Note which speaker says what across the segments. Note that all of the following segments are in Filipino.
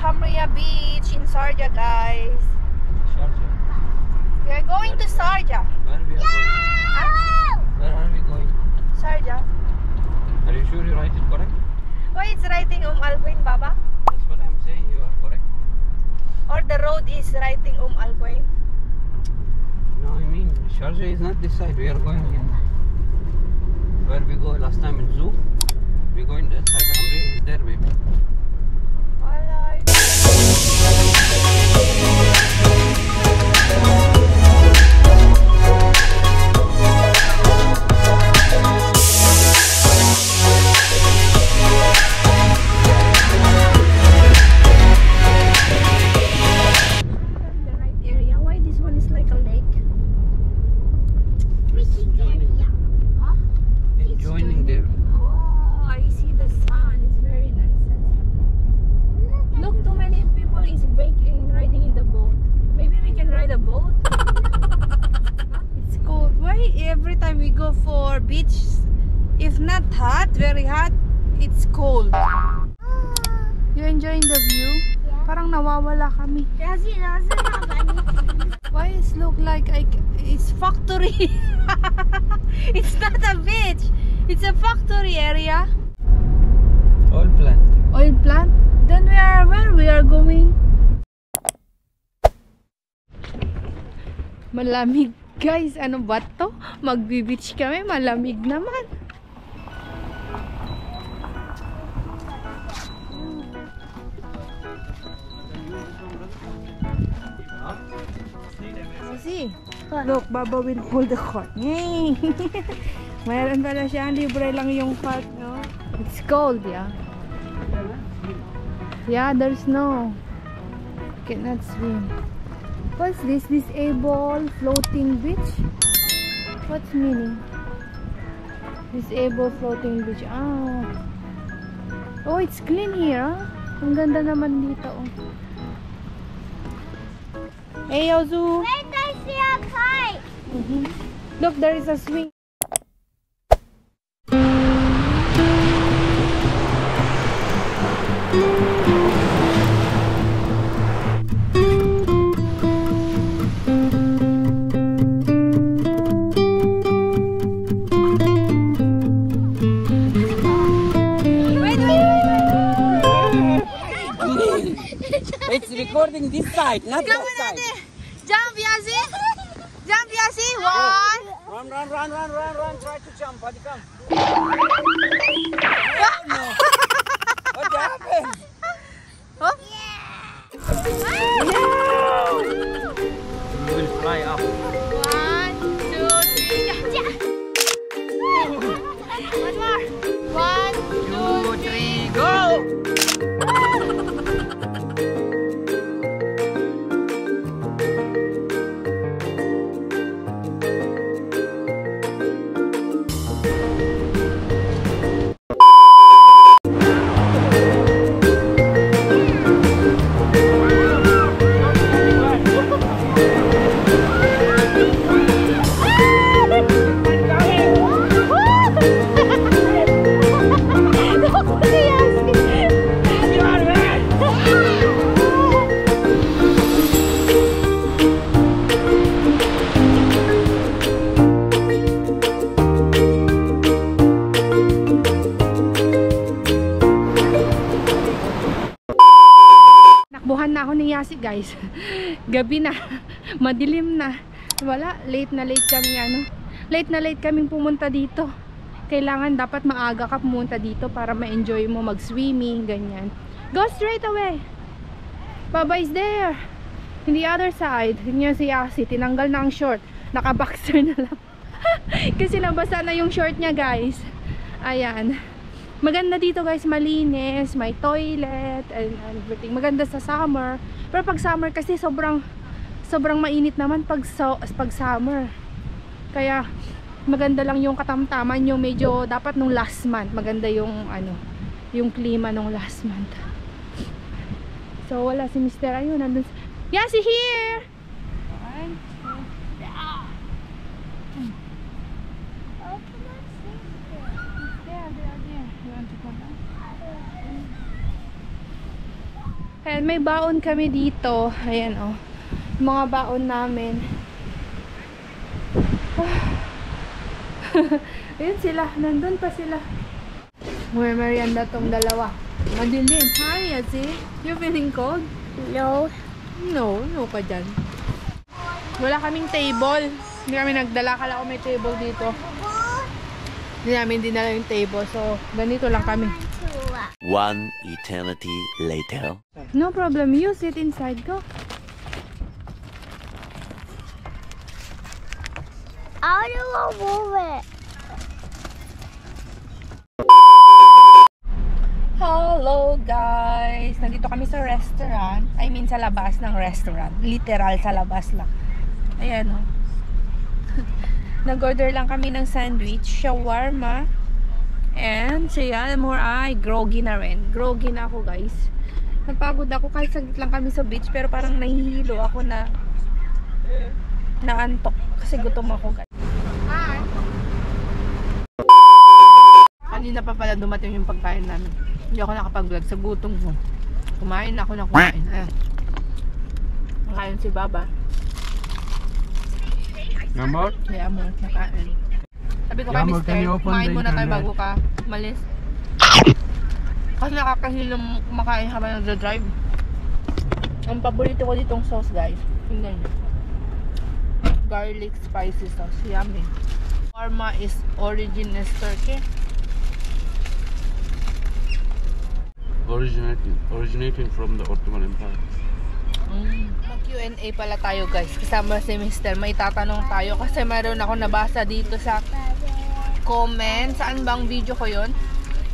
Speaker 1: Hamria Beach in Sharjah, guys.
Speaker 2: Sharjah.
Speaker 1: We are going to Sharjah.
Speaker 2: Where we are going? Where are we going?
Speaker 1: Sharjah.
Speaker 2: Are you sure you write it correct?
Speaker 1: Why it's writing Al Quwain, Baba?
Speaker 2: That's what I'm saying. You are correct.
Speaker 1: Or the road is writing Al Quwain?
Speaker 2: No, I mean Sharjah is not this side. We are going in where we go last time in zoo. We're going that side. Hamri is there, baby.
Speaker 1: Every time we go for beach, if not hot, very hot, it's cold. You enjoying the view? Yeah. Parang nawawala kami. Why it look like it's factory? It's not a beach. It's a factory area.
Speaker 2: Oil plant.
Speaker 1: Oil plant? Then we are where we are going? Malamig. Guys, ano ba to? Magbi-beach kami, malamig naman. See? Look, Baba will pull the cart. Yay! Mayroon pala siya, libre lang yung cart, no? It's cold, yeah. Yeah, there's snow. Cannot swim. What's this? Disabled floating beach? What's meaning? Disabled floating beach. Ah. Oh, it's clean here. Ang ganda naman dito. Oh. Hey, Yozu.
Speaker 3: Wait, I see a kite.
Speaker 1: Look, there is a swing.
Speaker 2: It's recording this side, not that side.
Speaker 1: Jump, Yazi! Jump, Yazi! One!
Speaker 2: Run. Try to jump. Buddy, come. No. What happened?
Speaker 1: Oh?
Speaker 2: You will fly up.
Speaker 1: 1, 2, 3. One more. 1, 2, 3, go! Na ako ni Yasi, guys. Gabi na, madilim na. Wala, late na late kaming pumunta dito. Kailangan dapat maaga ka pumunta dito para ma-enjoy mo mag-swimming, ganyan. Go straight away. Baba is there. In the other side. Yun si Yasi, tinanggal na ang short. Naka-boxer na lang. Kasi nabasa na yung short niya, guys. Ayan. Maganda dito, guys, malinis, may toilet and everything. Maganda sa summer. Pero pag summer kasi sobrang mainit naman pag summer. Kaya maganda lang yung katamtaman, yung medyo dapat nung last month. Maganda yung yung klima nung last month. So wala si Mr. Ayun, nandun. Yeah, si here. Ayan, may baon kami dito. Ayan, oh. Mga baon namin. Ayan sila. Nandun pa sila. May merienda tong dalawa. Madilim. Hi, Yazi. You feeling cold?
Speaker 3: No.
Speaker 1: No, no ka dyan. Wala kaming table. Hindi kami nagdala. Kala ko may table dito. Hindi namin dinala yung table. So, ganito lang kami.
Speaker 4: One eternity later.
Speaker 1: No problem. You sit inside. Go.
Speaker 3: I don't want to move it.
Speaker 1: Hello guys! Nandito kami sa restaurant. I mean sa labas ng restaurant. Literal sa labas lang. Ayan o. Nag-order lang kami ng sandwich, shawarma, and siya, more ay, groggy na rin. Groggy na ako guys. Napagod ako kahit saglit lang kami sa beach, pero parang nahihilo ako na naantok. Kasi gutom ako guys. Hi! Kanina pa pala dumating yung pagkain namin. Hindi ako nakapag-vlog sa gutom ko. Kumain ako ng kumain. Ayan. Nakain si Baba.
Speaker 2: Yamor?
Speaker 1: Kaya mo, nakain. Sabi ko kay
Speaker 2: Yamor,
Speaker 1: Mister,
Speaker 2: can you open
Speaker 1: kumain
Speaker 2: the
Speaker 1: muna tayo
Speaker 2: internet?
Speaker 1: bago ka malis. Kasi nakakahilong kumakain habang nagdadrive. Ang paborito ko ditong sauce guys. Tingnan nyo. Garlic spicy sauce. Yummy. Shawarma is origin is Turkey.
Speaker 2: Originating from the Ottoman Empire.
Speaker 1: Q&A pala tayo guys. Kasama si Mr. May tatanong tayo kasi mayroon ako nabasa dito sa comment. Saan bang video ko yon?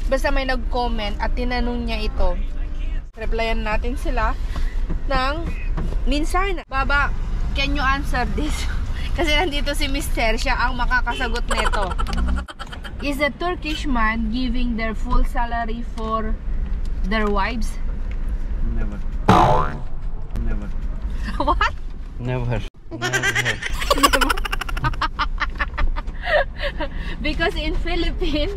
Speaker 1: Basta may nag-comment at tinanong niya ito. Replyan natin sila ng minsan. Baba, can you answer this? Kasi nandito si Mr. Siya ang makakasagot nito. Is a Turkish man giving their full salary for their wives?
Speaker 2: Never. Never.
Speaker 1: What?
Speaker 2: Never.
Speaker 1: Because in Philippines,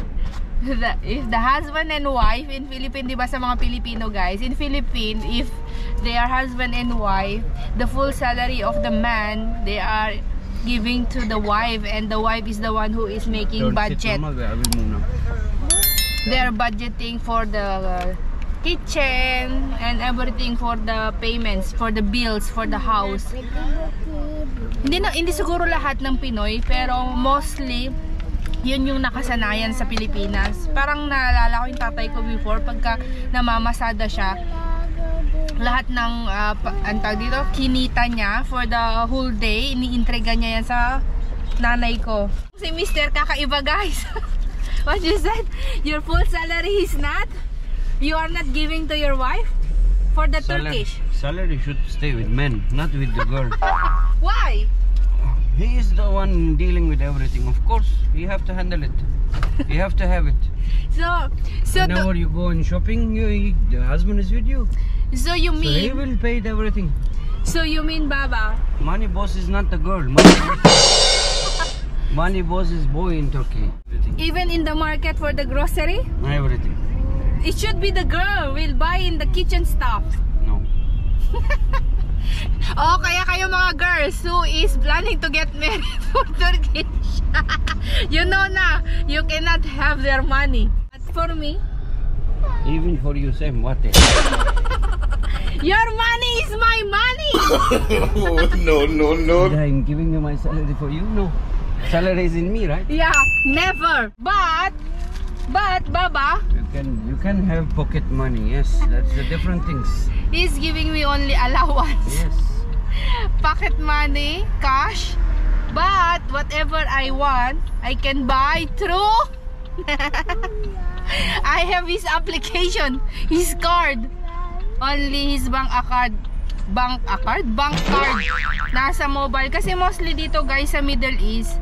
Speaker 1: if the husband and wife in Philippines, di ba sa mga Pilipino guys, in Philippines, if they are husband and wife, the full salary of the man, they are giving to the wife, and the wife is the one who is making budget. They are budgeting for the kitchen and everything, for the payments, for the bills, for the house. Hindi siguro lahat ng Pinoy, pero mostly yun yung nakasanayan sa Pilipinas. Parang naalala ko yung tatay ko before, pagka namamasada siya, lahat ng antag dito, kinita niya for the whole day, iniintriga niya yan sa nanay ko. Si Mr. kakaiba guys. What you said? Your full salary is not? You are not giving to your wife? For the Turkish?
Speaker 2: Salary should stay with men, not with the girl.
Speaker 1: Why?
Speaker 2: He is the one dealing with everything. Of course, you have to handle it. You have to have it.
Speaker 1: So
Speaker 2: Whenever you go in shopping, the husband is with you.
Speaker 1: So you
Speaker 2: So he
Speaker 1: mean?
Speaker 2: will pay everything.
Speaker 1: So you mean, Baba?
Speaker 2: Money boss is not the girl. Money boss is boy in Turkey. Everything.
Speaker 1: Even in the market for the grocery?
Speaker 2: Everything.
Speaker 1: It should be the girl will buy in the kitchen stuff.
Speaker 2: No.
Speaker 1: Oh, kaya kayo mga girls who is planning to get married for Turkish, you know na, you cannot have their money. But for me,
Speaker 2: Even for you, same. What?
Speaker 1: your money is my money.
Speaker 4: No.
Speaker 2: I'm giving you my salary for you. No. Salary is in me, right?
Speaker 1: Yeah, never. But Baba,
Speaker 2: You can have pocket money. Yes, that's the different things.
Speaker 1: he's giving me only allowance.
Speaker 2: Yes.
Speaker 1: Pocket money, cash. But whatever I want, I can buy through. I have his application, his card. Only his bank card. Bank card? Bank card. Nasa mobile. Kasi mostly dito guys sa Middle East,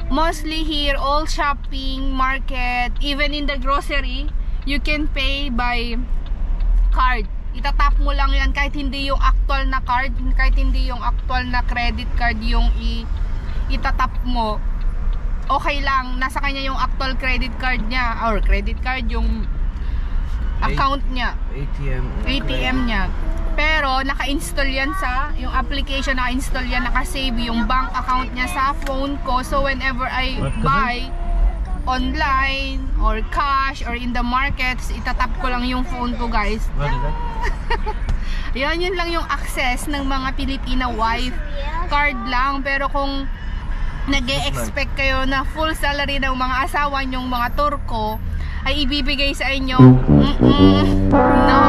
Speaker 1: mostly here, all shopping, market, even in the grocery, you can pay by card. Itatap mo lang yan kahit hindi yung actual na card, kahit hindi yung actual na credit card yung itatap mo. Okay lang, nasa kanya yung actual credit card niya, or credit card yung account niya.
Speaker 2: ATM
Speaker 1: niya. Pero naka-install yan sa yung application, naka-install yan, naka-save yung bank account niya sa phone ko. So whenever I buy online or cash or in the markets, itatap ko lang yung phone ko, guys.
Speaker 2: What is that?
Speaker 1: Yun lang yung access ng mga Pilipina wife. Card lang. Pero kung nag-e-expect kayo na full salary ng mga asawa nyong mga Turko ay ibibigay sa inyo, no.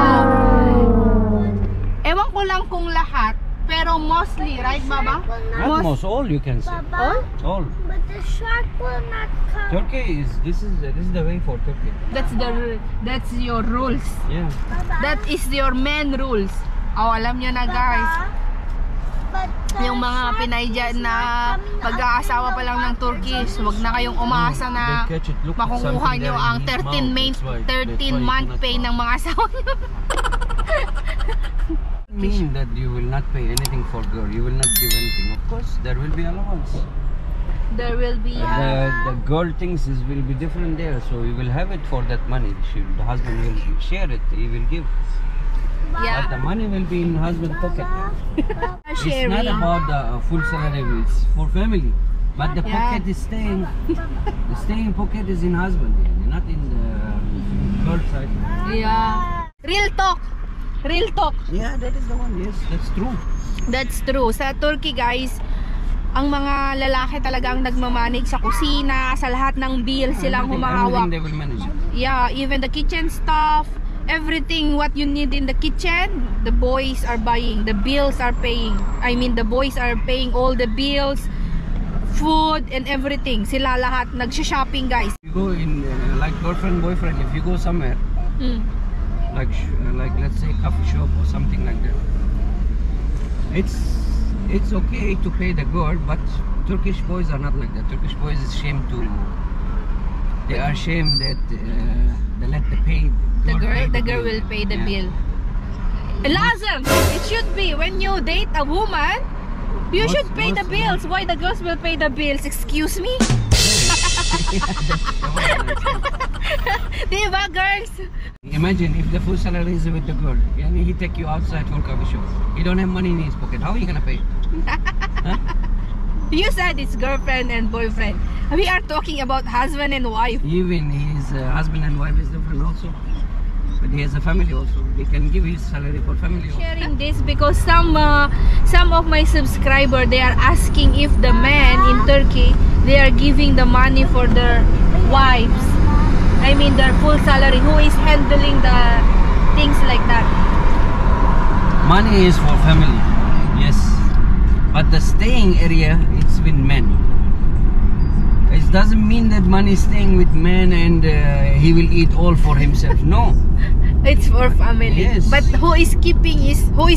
Speaker 1: Ewan ko lang kung lahat, pero mostly, right, Baba?
Speaker 2: Not most, all you can say.
Speaker 3: Baba?
Speaker 2: All.
Speaker 3: But the shark will not come.
Speaker 2: Turkey is this is the way for Turkey.
Speaker 1: That's your rules.
Speaker 2: Yeah.
Speaker 3: Baba?
Speaker 1: That is your main rules. Oh, alam nyo na, guys.
Speaker 3: But the
Speaker 1: Yung mga
Speaker 3: shark
Speaker 1: Pinay
Speaker 3: is
Speaker 1: dyan
Speaker 3: not
Speaker 1: na
Speaker 3: coming up
Speaker 1: mag-aasawa
Speaker 3: in
Speaker 1: pa
Speaker 3: the
Speaker 1: lang ng
Speaker 3: water,
Speaker 1: Turkish,
Speaker 3: so
Speaker 1: wag na kayong umasa na
Speaker 2: They catch it, look,
Speaker 1: makukuha
Speaker 2: something
Speaker 1: nyo
Speaker 2: there
Speaker 1: ang
Speaker 2: in his
Speaker 1: 13
Speaker 2: mouth, that's why you
Speaker 1: month
Speaker 2: cannot
Speaker 1: pay
Speaker 2: buy.
Speaker 1: ng mga asawa nyo.
Speaker 2: Mean that you will not pay anything for girl. You will not give anything. Of course, there will be allowance.
Speaker 1: There will be
Speaker 2: The girl things will be different there, so you will have it for that money. The husband will share it. He will give.
Speaker 1: yeah,
Speaker 2: But the money will be in husband pocket. It's
Speaker 1: sharing.
Speaker 2: not about the full salary. It's for family. But the
Speaker 1: Yeah.
Speaker 2: pocket is staying. The staying pocket is in husband, not in the girl side.
Speaker 1: Yeah. Real talk. Real talk.
Speaker 2: Yeah, that is the one. Yes, that's true.
Speaker 1: That's true. Sa Turkey, guys, ang mga lalaki talaga ang nagmamanage sa kusina, sa lahat ng bill silang
Speaker 2: Everything
Speaker 1: humahawak.
Speaker 2: they will manage it.
Speaker 1: Yeah, even the kitchen stuff, everything what you need in the kitchen, the boys are buying, the bills are paying. I mean, the boys are paying all the bills, food and everything. Sila lahat nagsha-shopping, guys.
Speaker 2: You go in like girlfriend boyfriend. If you go somewhere like let's say coffee shop or something like that, it's okay to pay the girl, but Turkish boys are not like that. Turkish boys is ashamed to. They are ashamed that they let the
Speaker 1: The girl will pay the bill. Lazem, it should be when you date a woman, you should pay the bills. Why the girls will pay the bills? Excuse me? Diba, girls?
Speaker 2: Imagine if the full salary is with the girl and he take you outside for coffee shop. He don't have money in his pocket. How are you gonna pay? Huh?
Speaker 1: You said it's girlfriend and boyfriend. We are talking about husband and wife.
Speaker 2: Even his husband and wife is different also. But he has a family also. He can give his salary for family also.
Speaker 1: Sharing this because some of my subscribers, they are asking if the men in Turkey, they are giving the money for their wives. I mean their full salary. Who is handling the things like that?
Speaker 2: Money is for family, yes. But the staying area, it's with men. It doesn't mean that money is staying with men and he will eat all for himself. No.
Speaker 1: It's for family.
Speaker 2: Yes.
Speaker 1: But who is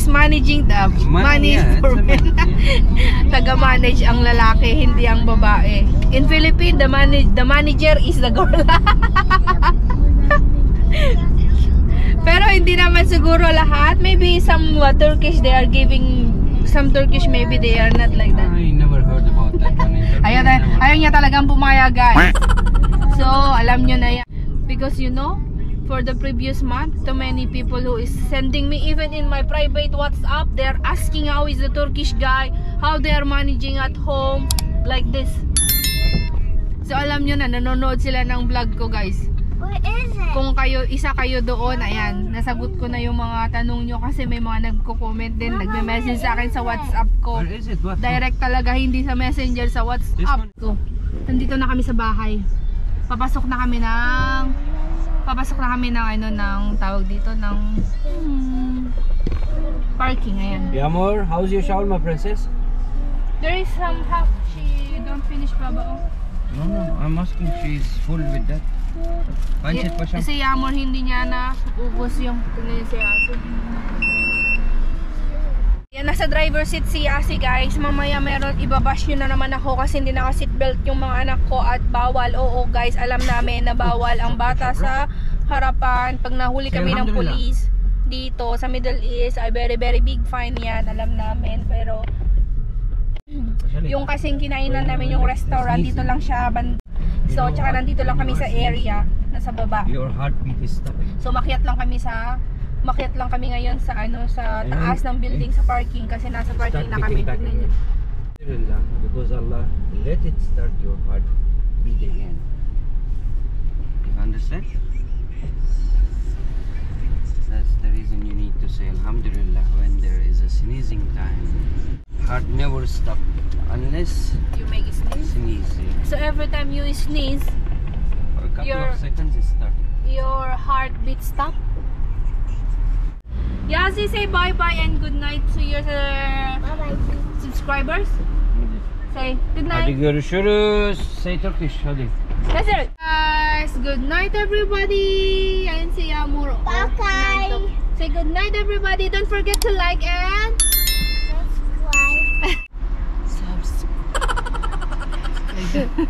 Speaker 1: managing the money
Speaker 2: yeah,
Speaker 1: for
Speaker 2: it's a
Speaker 1: men?
Speaker 2: man,
Speaker 1: Taga-manage ang lalaki, hindi ang babae. In Philippines, the manager is the girl. Pero hindi naman siguro lahat. Maybe some Turkish, they are giving, some Turkish maybe they are not like that.
Speaker 2: I never heard about that one.
Speaker 1: Ayaw niya talagang pumayag, guys. So, alam nyo na yan. Because you know, for the previous month, too many people who is sending me, even in my private WhatsApp, they're asking how is the Turkish guy, how they are managing at home, like this. So, alam nyo na, nanonood sila ng vlog ko, guys.
Speaker 3: What is it?
Speaker 1: Kung isa kayo doon, ayan, nasagot ko na yung mga tanong nyo kasi may mga nagko-comment din, nagme-message sa akin sa WhatsApp ko.
Speaker 2: Where is it? What?
Speaker 1: Direct talaga, hindi sa messenger, sa WhatsApp ko. Nandito na kami sa bahay. Papasok na kami ng ano, ng tawag dito, ng parking, ayan.
Speaker 2: Yeah, amor, how's your shawarma, princess?
Speaker 1: There is some half, she don't finish baba, oh.
Speaker 2: No, I'm asking she's full with that. Pancit pa siya.
Speaker 1: Si Yamor hindi niya na ubos yung tingnan si Asi. Yan, nasa driver seat si Asi, guys. Mamaya meron ibabash nyo na naman ako kasi hindi naka-seatbelt yung mga anak ko at bawal. Oo, guys, alam namin na bawal ang bata sa harapan. Pag nahuli kami ng police dito sa Middle East, ay very very big fine yan. Alam namin, pero yung kasing kinainan namin yung restaurant, dito lang siya So, tsaka nandito lang kami sa area, nasa baba.
Speaker 2: Your heartbeat is stopping.
Speaker 1: So, makiat lang kami ngayon sa sa taas ng building sa parking kasi nasa parking na kami. Tignan niyo.
Speaker 2: Because Allah let it start your heartbeat again. You understand? That's the reason you need to say Alhamdulillah when there is a sneezing time. Heart never stop unless
Speaker 1: You make it sneeze.
Speaker 2: sneeze. Yeah.
Speaker 1: So, every time you sneeze,
Speaker 2: For a couple of seconds it starts.
Speaker 1: your heartbeat stop. Yazi, say bye-bye and good night to your
Speaker 3: Bye-bye.
Speaker 1: subscribers. Say good
Speaker 2: Hadi
Speaker 1: night.
Speaker 2: görüşürüz. Say Turkish hadi.
Speaker 1: Yes, sir. Guys, good night everybody. Ayan si Yamuro.
Speaker 3: Bye-bye.
Speaker 1: Say good night everybody. Don't forget to like and
Speaker 3: Subscribe.
Speaker 1: subscribe.